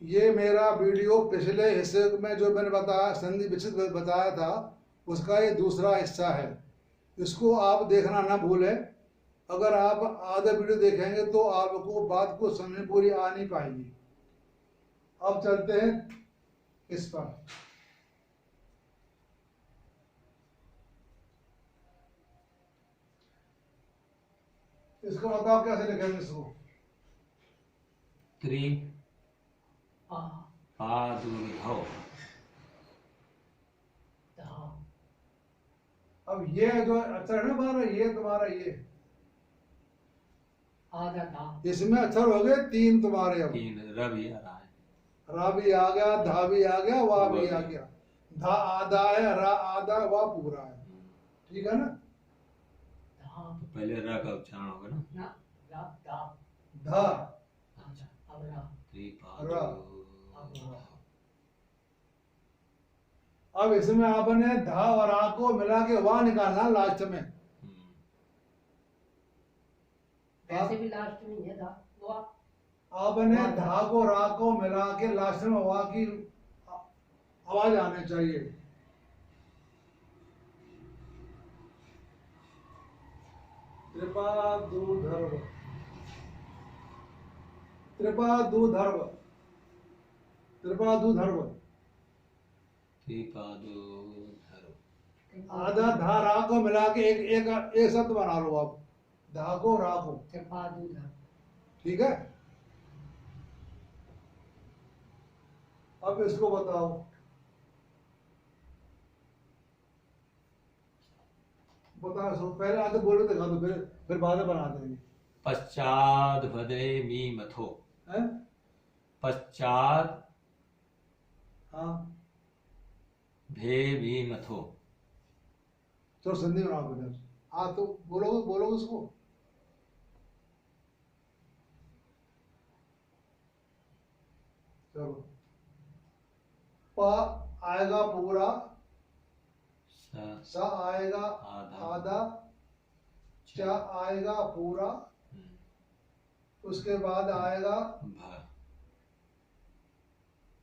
ये मेरा वीडियो पिछले हिस्से में जो मैंने बताया संधि विच्छेद बताया था उसका ये दूसरा हिस्सा है। इसको आप देखना ना भूलें। अगर आप आधा वीडियो देखेंगे तो आपको बात को समझ पूरी आ नहीं पाएगी। अब चलते हैं इस पर। इसको बताओ कैसे लिखेंगे इसको। त्रिपादुर्धव। अब ये जो अक्षर है ना हमारा, ये तुम्हारा ये आधा था। इसमें अक्षर हो गए 3 तुम्हारे। अब 3 र भी आ रहा है। रा भी आ गया, धा भी आ गया, वा भी आ गया। धा आधा है, रा आधा, वा पूरा है। ठीक है ना। तो पहले र का उच्चारण होगा ना। धा अब रा। त्रिपादुर्धव। अब इसमें आपने धा और आ को मिला के वा निकालना लास्ट में। वैसे भी लास्ट में है था वो। आपने धा को रा को मिला के लास्ट में वा की आवाज आनी चाहिए। त्रिपादुर्धव, त्रिपादुर्धव, त्रिपादुर्धव। त्रिपादुर्धव। आधा धा रा को मिला के एक शब्द बना लो आप। धा को रा को। त्रिपादुर्धव। ठीक है। अब इसको बताओ। बताओ इसको पहले आगे बोलो दिखा दो, फिर बाद में बना देंगे। पश्चाद भदे मी मथो। हैं? पश्चाद हाँ भे भी मथो। चलो संधि बनाओ बेटा। हाँ तो बोलोगे बोलोगे उसको। चलो प आएगा पूरा, स आएगा आधा, च आएगा पूरा, उसके बाद आएगा भ।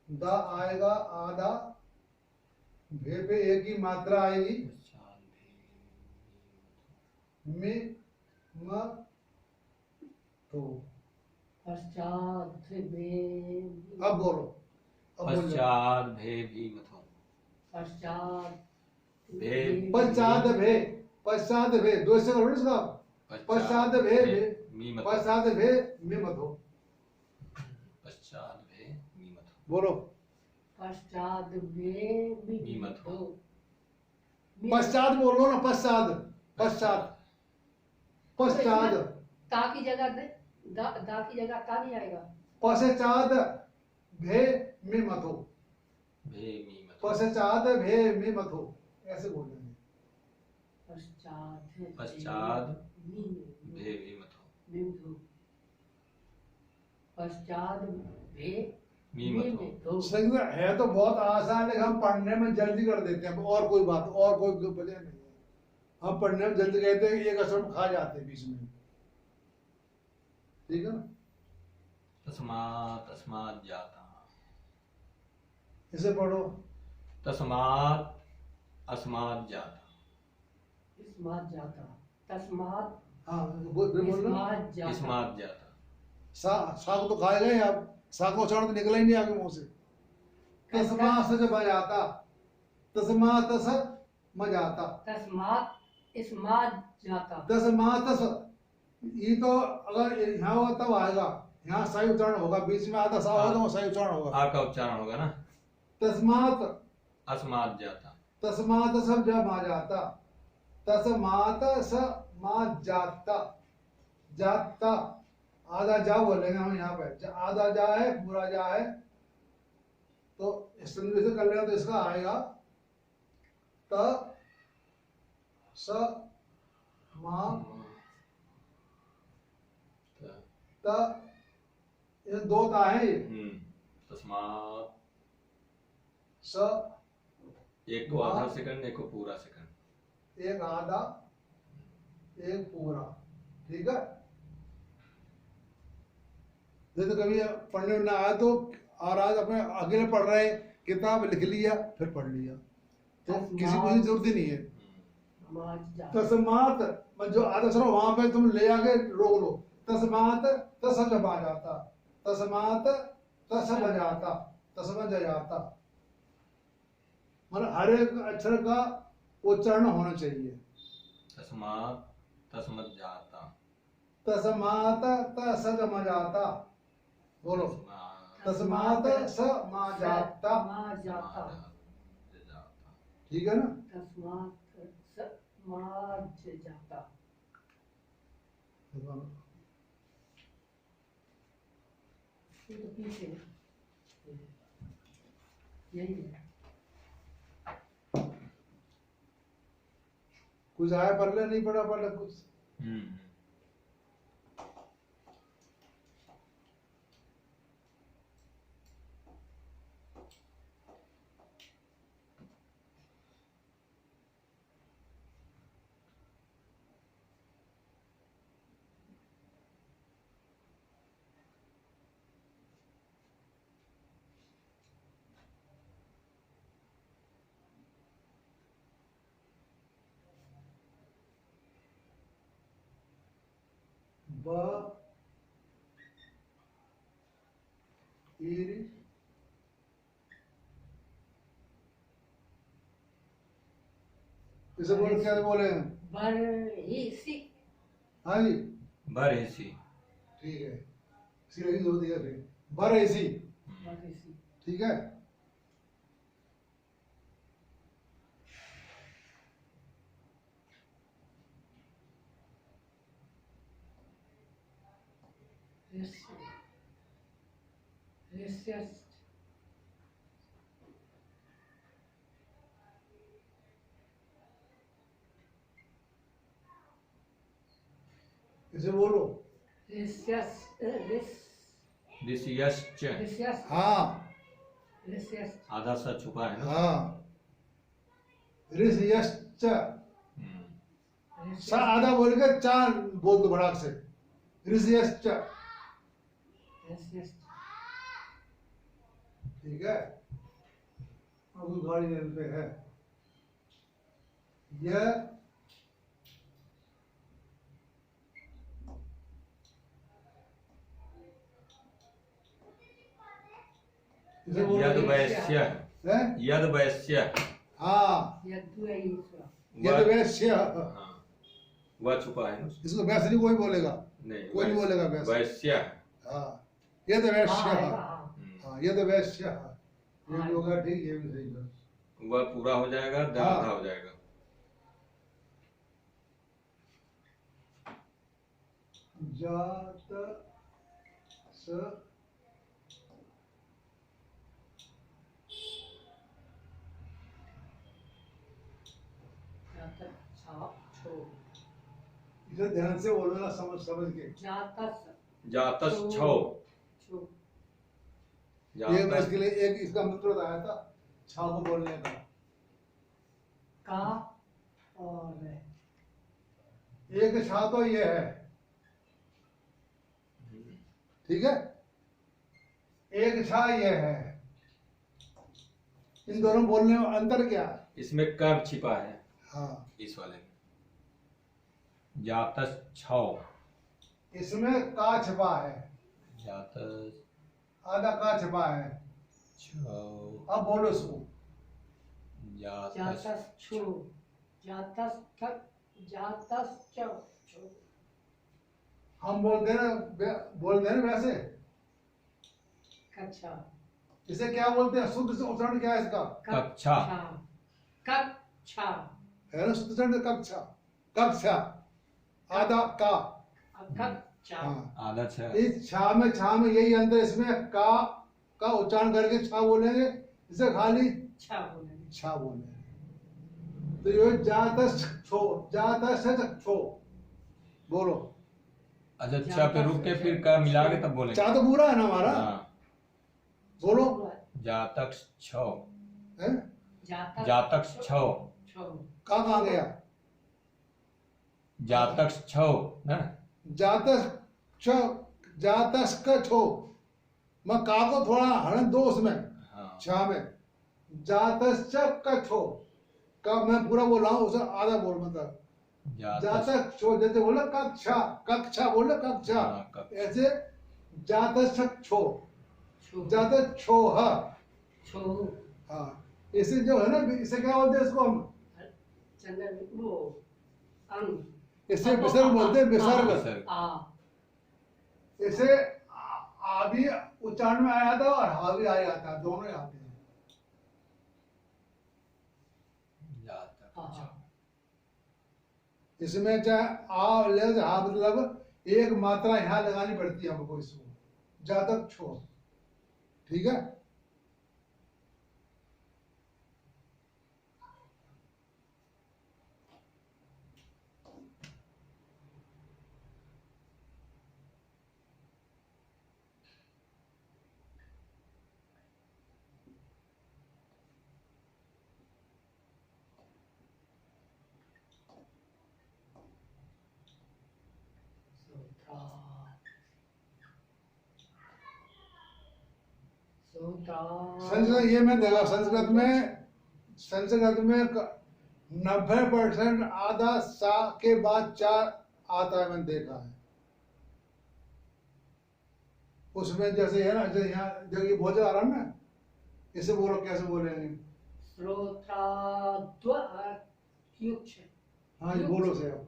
द आएगा आधा, भे पे एक ही मात्रा आएगी। मे म तो पश्चात भे। अब बोलो। अब बोलो। पश्चाद भे भी मथो। पश्चात भे। पश्चात भे, पश्चात भे दो से करो इसका। पश्चात भे मी मथो। पश्चात भे मे मत हो। पश्चाद भे मी मथो। बोलो। पश्चात भे मी मथो। पश्चात बोलो ना। पश्चात, पश्चात, पश्चात। ता की जगह दा की जगह ता नहीं आएगा। पश्चात भे मे मत हो। भे मी मथो। पश्चात भे मे मत हो, ऐसे बोलेंगे। पश्चाद भे भी मथो। पश्चात भे मी मथो। सही है तो बहुत आसान है, लेकिन हम पढ़ने में जल्दी कर देते हैं। और कोई बात और कोई वजह नहीं है। हम पढ़ने में जल्दी कहते हैं कि एक अक्षर खा जाते हैं बीच में। ठीक है ना। तस्मात् अस्मात् जाता। इसे पढ़ो। तस्मात् अस्मात् जाता। इस्मात जाता। तस्मात हाँ बोलो। इस्मात जाता। इस्मात जाता। सा को तो खाए गए आप। सा को उच्चारण तो निकला ही नहीं आपके मुंह से। तस्मा से जब आ जाता, तस्मा तस म जाता। तस्मात इस्मात जाता। तस्मा तस, ये तो अगर यहाँ होगा तब आएगा। यहाँ सही उच्चारण होगा, बीच में आधा सा होगा तो सही उच्चारण होगा। आ का उच्चारण होगा ना। तस्मात अस्मात् जाता। तस्मात सब जब आ जाता। तस्मात स मा जाता। जाता आधा जा बोलेंगे हम यहाँ पे। आधा जा है, पूरा जा है, तो इस संधि से कर लेगा तो इसका आएगा त स मा त। ये दो ता है ये। तस्मात्। स एक को आधा सेकंड, एक को पूरा सेकंड। एक आधा एक पूरा। ठीक है। जैसे कभी पढ़ने में ना आए तो और आज अपने अकेले पढ़ रहे हैं, किताब लिख लिया फिर पढ़ लिया, तो किसी को जरूरत ही नहीं है। तस्मात जो आधा सुनो वहां पे तुम ले आके रोक लो। तस्मात तसम जब आ जाता, तस्मात तसम जाता, तस्म जाता, मतलब हर एक अक्षर का उच्चारण होना चाहिए। तस्मात तस्मत जाता, तस्मात तसम जाता, बोलो तस्मात स मा जाता, ठीक है ना। तस्मात स माज जाता। ये तो पीछे है। यही है। कुछ आया पढ़ ले, नहीं पढ़ा पढ़ ले कुछ। ब ईर इसे बोल क्या बोले हैं? बरहिसी। हाँ जी बरहिसी, ठीक है, सीधी जोड़ दिया फिर बरहिसी, बरहिसी। ठीक है। इसे बोलो ऋषियश्च, हाँ आधा सा छुपा है ना। हाँ ऋषयश्च, सा आधा बोल के चार बोल दो भड़ाक से, ऋषयश्च, ठीक है। अब गाड़ी पे है यह यद वैश्य, है, यद वैश्य, हाँ यद्वैश्य। यद वैश्य, हाँ वह छुपा है ना। इसको वैसे नहीं कोई बोलेगा, नहीं कोई नहीं बोलेगा वैसे। वैश्य, हाँ यद वैश्य, हाँ, हाँ यद वैश्य, ये भी होगा ठीक, ये भी सही है। वह पूरा हो जाएगा, द हाँ। आधा हो जाएगा। जात स इसे ध्यान से बोलना, समझ समझ के। जातस छो, ये मैं इसके लिए एक इसका मंत्र बताया था, छा को बोलने का। का और एक छा तो ये है, ठीक है, एक छा ये है, इन दोनों बोलने में अंतर क्या है? इसमें कब छिपा है, हाँ इस वाले में जातस छो, इसमें का छिपा है, जातस आधा का छिपा है। छो, अब बोलो इसको, जातस हम बोलते हैं ना वैसे, कक्षा। इसे क्या बोलते हैं, शुद्ध से उच्चारण क्या है इसका? कक्षा, कक्षा है ना शुद्ध उच्चारण, कक्षा, कक्षा, आधा का, कक्षा। हाँ आधा छ, इस छा में यही अंतर, इसमें का उच्चारण करके छा बोलेंगे, इसे खाली छा बोलेंगे। छा बोलेंगे। तो ये जातस छो, जातस छो बोलो। अच्छा छ पे रुक के फिर का मिला के तब बोलेंगे। चा तो पूरा है ना हमारा, हाँ, बोलो। जातक छो, है जातक छो, का कहाँ गया? जातक छो ना, जातस छ, जातस का छो, मैं का को थोड़ा हरण दो उसमें हाँ छा में जातश्च कच्छो का मैं पूरा बोल रहा हूँ उसे आधा बोल मतलब जातस जातक छो जैसे बोला कक्षा कक्षा बोले कक्षा हाँ, कक्षा। ऐसे जातश्च छो छो जातक छो हा छो हाँ इसे जो है ना इसे क्या बोलते हैं इसको हम चंदन वो अंग इसे विसर्ग बोलते हैं विसर्ग विसर्ग। आ इसे आ भी उच्चारण में आया था और हा भी आया था दोनों ही आते हैं जातक हाँ इसमें चाहे आ ले हा मतलब एक मात्रा यहाँ लगानी पड़ती है हमको इसको जातक छो ठीक है सूत्रा सूत्रा संस्कृत ये मैं देखा संस्कृत में 90% आधा सा के बाद चार आता है मैंने देखा है उसमें जैसे है ना जैसे यहाँ जो ये भोजन आ रहा है ना इसे बोलो कैसे बोलेंगे श्रोत्राद्व युक्ष हाँ ये बोलो से आप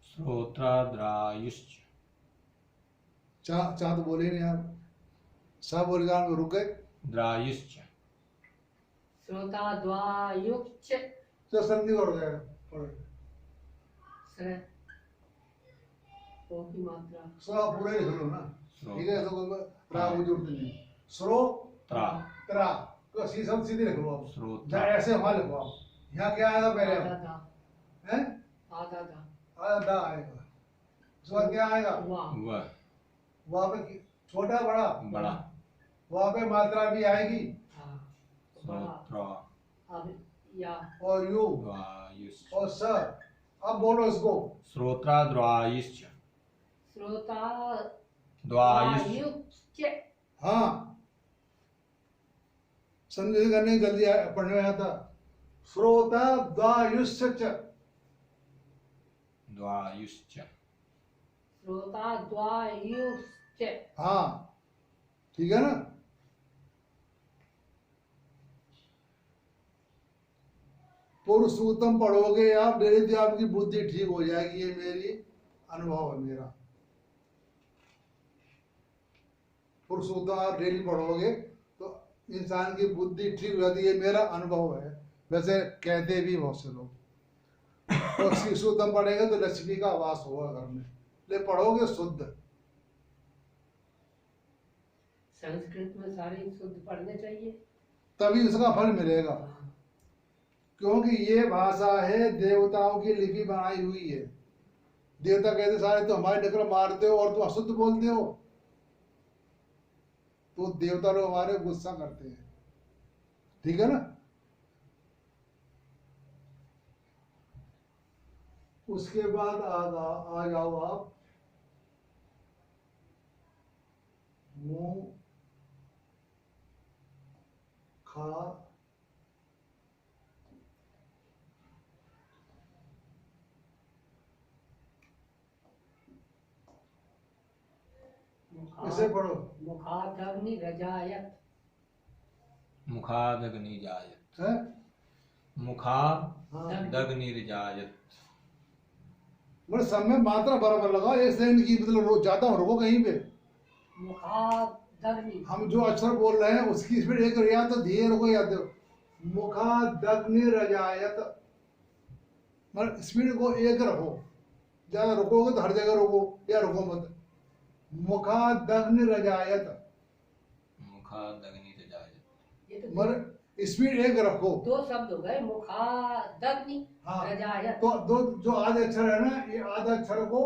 श्रोत्राद्रायुश्च चा तो बोले नहीं यार सा बोल गान में रुक गए द्रायुश्च श्रोताद्वायुक्ष तो संधि कर जाएगा पढ़ो स्र ओ की मात्रा सा पूरे लिख लो ना ठीक है तो राग की जरूरत नहीं स्रो त्रा त्रा तो सब सीधे लिख लो आप श्रोत्रा या ऐसे वहां लिखो आप यहाँ क्या आएगा पहले आधा दा हैं आधा दा आधा आएगा उसके बाद क्या आएगा वाह वह वहां पे छोटा बड़ा बड़ा वहां पे मात्रा भी आएगी हाँ बड़ा श्रोत्रा अब या और यू द्वायुश्च और स अब बोलो इसको श्रोत्राद्वायुश्च श्रोता द्वायुश्च वायुक्ष हाँ संधि करने जल्दी पढ़ने में आया था श्रोता द्वायुष्य च द्वायुश्च श्रोताद्वायुक्ष हाँ ठीक है ना पुरुष सूक्तम पढ़ोगे आप डेली तो आपकी बुद्धि ठीक हो जाएगी ये मेरी अनुभव है मेरा पुरुष सूक्तम आप डेली पढ़ोगे तो इंसान की बुद्धि ठीक हो जाती है ये मेरा अनुभव है वैसे कहते भी बहुत से लोग और श्री सूक्तम पढ़ेंगे तो लक्ष्मी का वास होगा घर में ले पढ़ोगे शुद्ध संस्कृत में सारे शुद्ध पढ़ने चाहिए तभी उसका फल मिलेगा क्योंकि ये भाषा है देवताओं की लिपि बनाई हुई है देवता कहते सारे तो हमारी नकल मारते हो और तुम अशुद्ध बोलते हो तो देवता लोग हमारे गुस्सा करते हैं ठीक है ना उसके बाद आ जाओ आप मुंह खा इसे पढ़ो मुखादग्नि रजायत मुखादग्निजायत है हाँ मुखादग्निर्जायत मतलब सब में मात्रा बराबर लगाओ एक सेकंड की मतलब रोज जाता हूँ रुको कहीं पे मुखादग्नि हम जो अक्षर बोल रहे हैं उसकी स्पीड एक या तो धीरे रुको या तो मुखादग्नि रजायत मतलब स्पीड को एक रखो ज्यादा रुकोगे तो हर जगह रुको या रुको मत मुखादग्नि रजायत मुखादग्निर्जायत ये तो मतलब स्पीड एक रखो दो शब्द हो गए मुखादग्नि हाँ। रजायत तो दो जो आधे अक्षर है ना ये आधा अक्षर को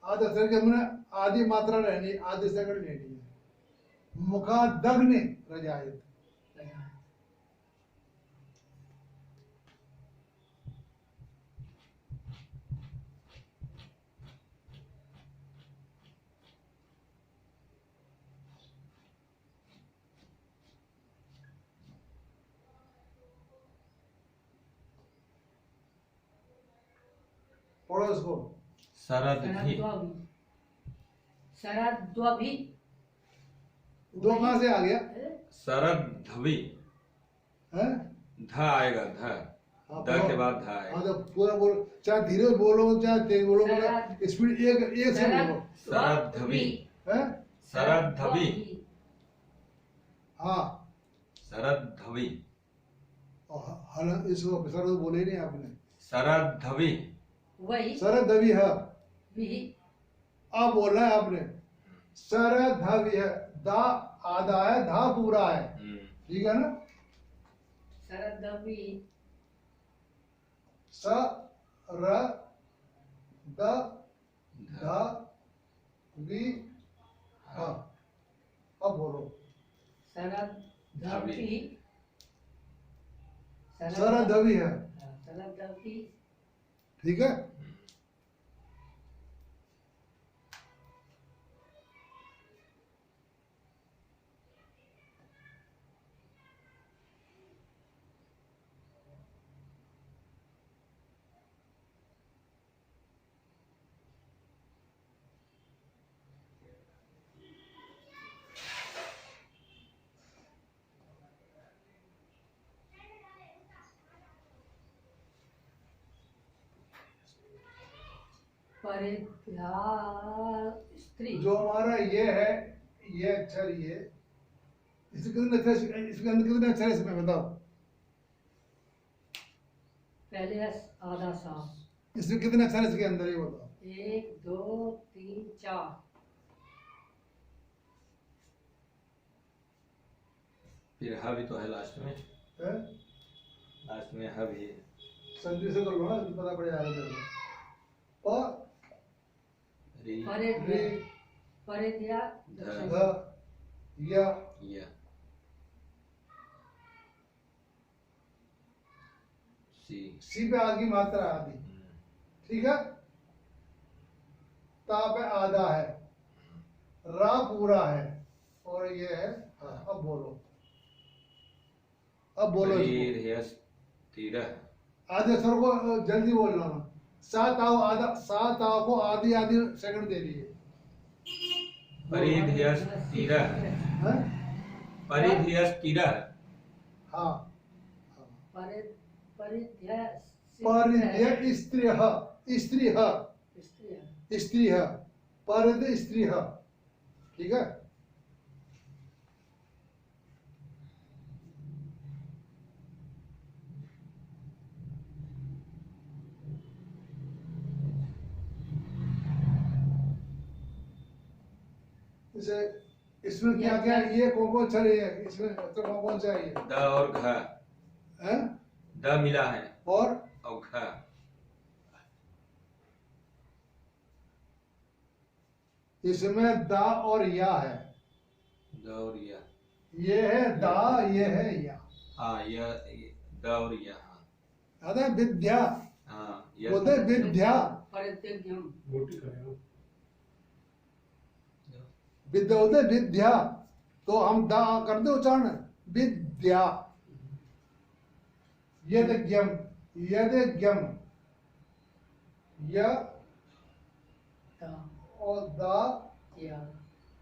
आधे अक्षर के हमने आधी मात्रा रहनी है आधी सेकंड लेनी है मुखादग्नि रजायत पढ़ो इसको। सरदभी। शरद्वभी। दो कहाँ से आ गया? सरदभी। हैं? ध आएगा, ध। हाँ, द के बोलो। बाद ध हाँ आएगा। तो पूरा बोलो, चाहे धीरे बोलो चाहे तेज बोलो, शरद- स्पीड एक एक से बोलो। शरदभी। हैं? शरदभी। हाँ, शरदभी। और हल इसको सरद बोले ही नहीं आपने। शरदभी। वही शरद दवी है, भी अब बोलना है आपने। शरद दवी है, दा आधा है, धा पूरा है, ठीक है ना? शरद्वभी। स र द ध वी ह। अब बोलो। शरद्वभी। शरद दवी है, शरद्वभी। ठीक है? परिध्या स्त्री। जो हमारा ये है, ये अक्षर, ये इसके कितने अक्षर, इसके अंदर कितने अक्षर है इसमें बताओ? पहले आधा सा। इसमें कितने अक्षर है इसके अंदर, ये बताओ? 1 2 3 4। फिर ह भी तो है लास्ट में। है? लास्ट में ह भी है। संधि से कर लो ना, पता पड़ जाएगा तेरे को। प री। परिध्या। परिध्या। ध। ध य य। सी। सी पे आगे मात्रा आदि, ठीक है? ता पे आधा है, रा पूरा है, और ये है हाँ। अब बोलो, अब बोलो इसको। परिध्यस्तिरः। आधे स्वर को जल्दी बोलना ना। सात आओ आधा, सात आओ को आधी आधी सेकंड दे दिए। परिध्यस्तिरः। हैं? परिध्यस्तिरः। हाँ। परिध्या। परिध्य स्त्रियः, स्त्रियः, स्त्रियः, परिध्य स्त्रियः, ठीक है? इसे इसमें क्या क्या ये कौन सा है, इसमें तो कौन सा है ये? द और घ। हैं? द मिला है और घ। इसमें दा और या है। द और या। ये है दा, ये है या। हाँ, यह द और या। हाँ। अरे विद्या, हाँ, बोलते विद्या, परित्यज्ञम। विद्या होते विद्या, तो हम दा करते उच्चारण, विद्या। यद्यज्ञम, यद्यज्ञम, य ता। और दा या।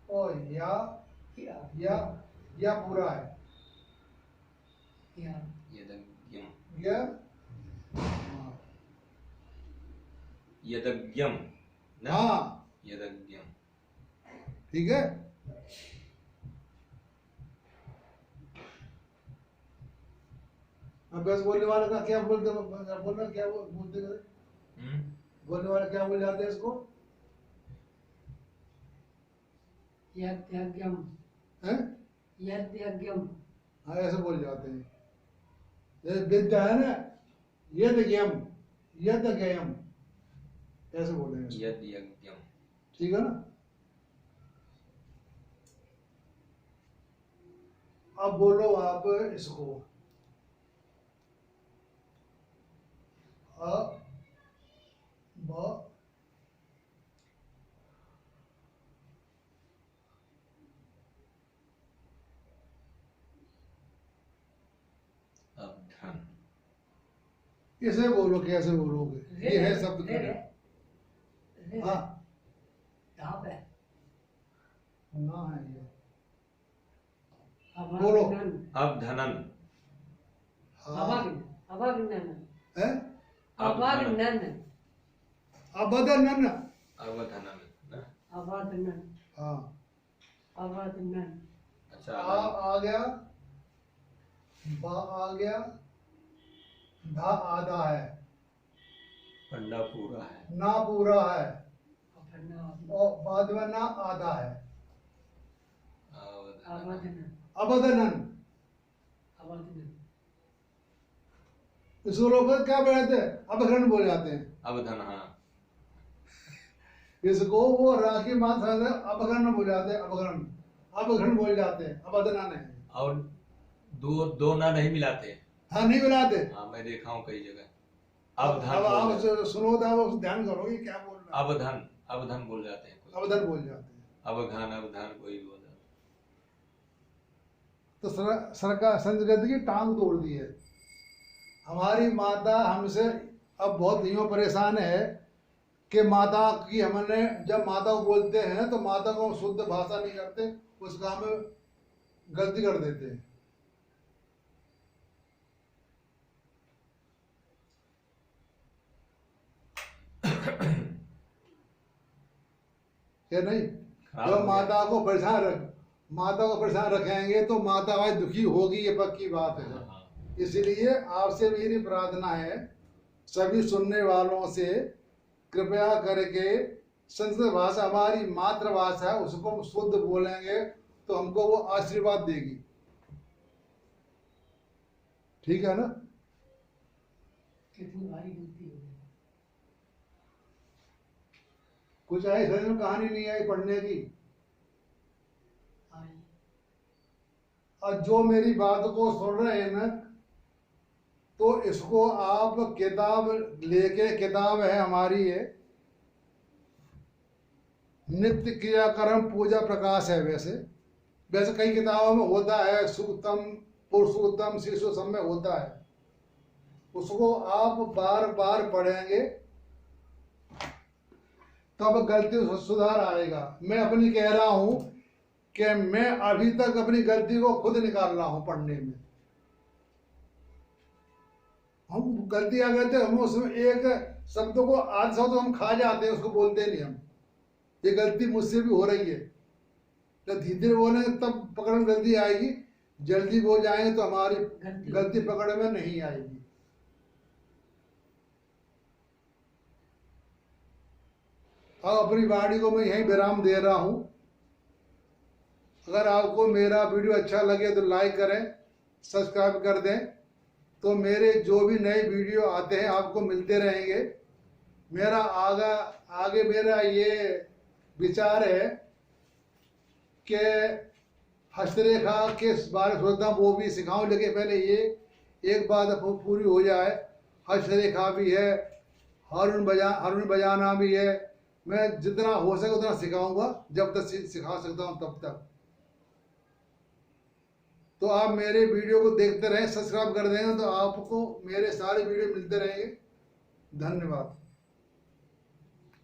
और या पूरा है। या। यदज्ञम। य यदज्ञम ना? हाँ, यदज्ञम। ठीक है? अब बस बोलने वाले का क्या बोलते, बोलना क्या बोलते करे? बोलने वाले क्या बोल जाते हैं इसको? यद्यज्ञम। हैं? यद्यज्ञम। हाँ, ऐसे बोल जाते हैं। जैसे विद्या है ना, यद्यज्ञम, यद्यज्ञम, ऐसे बोलेंगे इसको। यद्यज्ञम। ठीक है ना? अब बोलो आप इसको। अ ब अवधान। इसे बोलो, कैसे बोलोगे? ये है शब्द रे का। रे। हाँ धाप है। ना है ये। बोलो। अब धनन हाँ अभागनन। है अभागनन। अबदनन। अवधनन ना। अभागनन। हाँ अभागनन। अच्छा आ गया, बा आ गया, धा आधा है, पंडा पूरा है। ना पूरा है, अभागनन। और बाद में ना आधा है। अवधनन अबदनन। अभागनन। इसको लोग क्या बोलते हैं? अबग्रहण बोल जाते हैं। अवधन हाँ। इसको वो राखी मात्र अबग्रहण बोल जाते हैं। अबग्रहण अबग्रहण बोल जाते हैं, अबदना नहीं। और दो दो ना नहीं मिलाते। हाँ नहीं मिलाते। हाँ मैं देखा हूँ कई जगह। अब अवधन आप बोल जाते हैं। सुनो तो आप ध्यान करो ये क्या बोल रहा है। अवधन अवधन बोल जाते हैं कोई। अवधन बोल जाते हैं। अवघान अवधान कोई भी बोल जाता तो सरकार संस्कृति की टांग तोड़ दी है। हमारी माता हमसे अब बहुत यूं परेशान है कि माता की हमने जब माता को बोलते हैं तो माता को शुद्ध भाषा नहीं करते, उस काम में गलती कर देते हैं। क्या नहीं? खराब जब हो गया। माता को परेशान रखेंगे तो माता आज दुखी होगी, ये पक्की बात है। हाँ, इसलिए आपसे मेरी प्रार्थना है, सभी सुनने वालों से, कृपया करके संस्कृत भाषा हमारी मातृभाषा है, उसको हम शुद्ध बोलेंगे तो हमको वो आशीर्वाद देगी। ठीक है ना? कितनी भारी गलती हो गई। कुछ आई समझ में कहानी नहीं आई पढ़ने की। आई। और जो मेरी बात को सुन रहे हैं ना, तो इसको आप किताब लेके, किताब है हमारी ये नित्य क्रियाक्रम पूजा प्रकाश है। वैसे कई किताबों में होता है, सूक्तम पुरुषोत्तम शिशु सब में होता है। उसको आप बार बार पढ़ेंगे तब गलती सुधार आएगा। मैं अपनी कह रहा हूं कि मैं अभी तक अपनी गलती को खुद निकाल रहा हूं पढ़ने में। हम गलती आ गए थे, हम उसमें एक शब्द को आध शब्द हम खा जाते हैं, उसको बोलते नहीं हम। ये गलती मुझसे भी हो रही है। जब धीरे धीरे बोले तब पकड़ में गलती आएगी, जल्दी बोल जाएंगे तो हमारी गलती पकड़ में नहीं आएगी। अब अपनी वाणी को मैं यहीं विराम दे रहा हूं। अगर आपको मेरा वीडियो अच्छा लगे तो लाइक करें, सब्सक्राइब कर दें, तो मेरे जो भी नए वीडियो आते हैं आपको मिलते रहेंगे। मेरा आगे मेरा ये विचार है कि हस्तरेखा के बारे में सोचता हूँ, वो भी सिखाऊं, लेकिन पहले ये एक बात पूरी हो जाए। हस्तरेखा भी है, हारमोनियम बजाना भी है। मैं जितना हो सके उतना सिखाऊंगा, जब तक सिखा सकता हूँ तब तक। तो आप मेरे वीडियो को देखते रहें, सब्सक्राइब कर देंगे तो आपको मेरे सारे वीडियो मिलते रहेंगे। धन्यवाद।